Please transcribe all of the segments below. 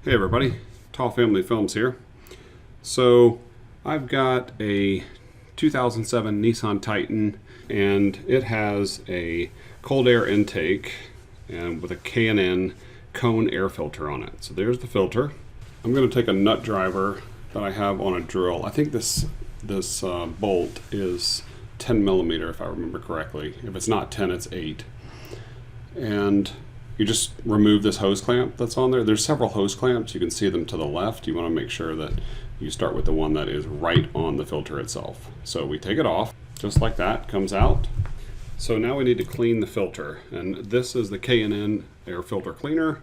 Hey everybody, Tall Family Films here. So I've got a 2007 Nissan Titan and it has a cold air intake and with a K&N cone air filter on it. So there's the filter. I'm going to take a nut driver that I have on a drill. I think this bolt is 10 millimeter if I remember correctly. If it's not 10, it's 8. And you just remove this hose clamp that's on there. There's several hose clamps. You can see them to the left. You want to make sure that you start with the one that is right on the filter itself. So we take it off, just like that, comes out. So now we need to clean the filter. And this is the K&N air filter cleaner.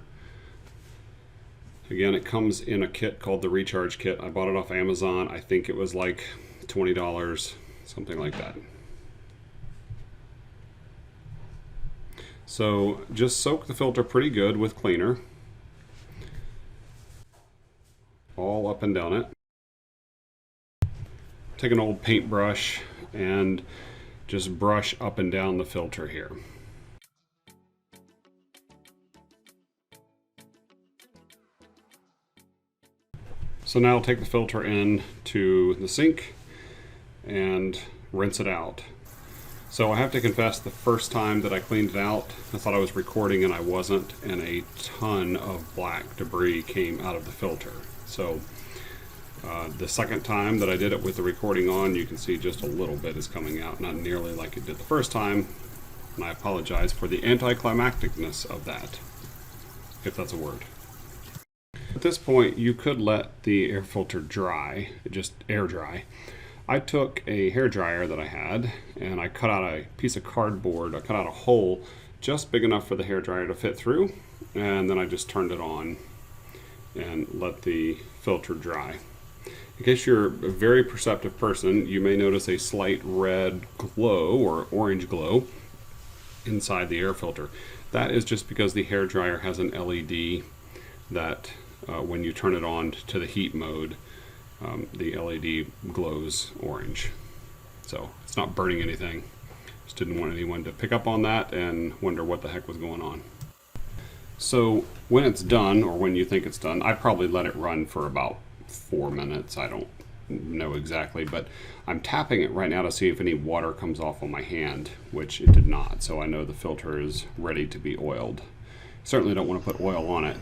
Again, it comes in a kit called the Recharge Kit. I bought it off Amazon. I think it was like $20, something like that. So just soak the filter pretty good with cleaner, all up and down it. Take an old paintbrush and just brush up and down the filter here. So now I'll take the filter in to the sink and rinse it out. So I have to confess, the first time that I cleaned it out, I thought I was recording and I wasn't, and a ton of black debris came out of the filter. So the second time that I did it with the recording on, you can see just a little bit is coming out, not nearly like it did the first time, and I apologize for the anticlimacticness of that, if that's a word. At this point, you could let the air filter dry, just air dry. I took a hair dryer that I had and I cut out a piece of cardboard. I cut out a hole just big enough for the hair dryer to fit through, and then I just turned it on and let the filter dry. In case you're a very perceptive person, you may notice a slight red glow or orange glow inside the air filter. That is just because the hair dryer has an LED that when you turn it on to the heat mode, the LED glows orange. So it's not burning anything. Just didn't want anyone to pick up on that and wonder what the heck was going on. So when it's done, or when you think it's done, I probably let it run for about 4 minutes. I don't know exactly, but I'm tapping it right now to see if any water comes off on my hand, which it did not. So I know the filter is ready to be oiled. Certainly don't want to put oil on it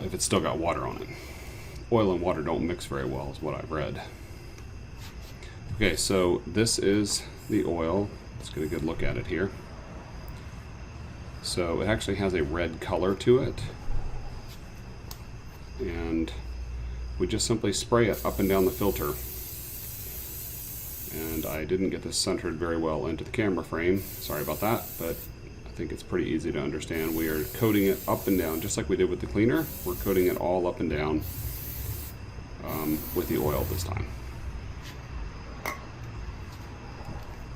if it's still got water on it. Oil and water don't mix very well is what I've read. Okay, so this is the oil. Let's get a good look at it here. So it actually has a red color to it. And we just simply spray it up and down the filter. And I didn't get this centered very well into the camera frame. Sorry about that, but I think it's pretty easy to understand. We are coating it up and down, just like we did with the cleaner. We're coating it all up and down. With the oil this time.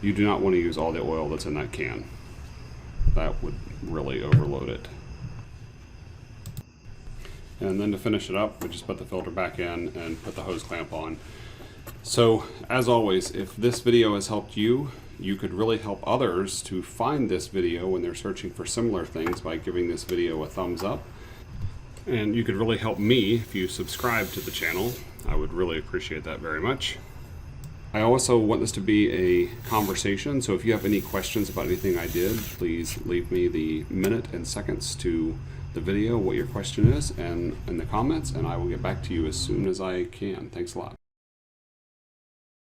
You do not want to use all the oil that's in that can. That would really overload it. And then to finish it up, we just put the filter back in and put the hose clamp on. So as always, if this video has helped you, you could really help others to find this video when they're searching for similar things by giving this video a thumbs up. And you could really help me if you subscribe to the channel. I would really appreciate that very much. I also want this to be a conversation, so if you have any questions about anything I did, please leave me the minute and seconds to the video, what your question is, and in the comments, and I will get back to you as soon as I can. Thanks a lot.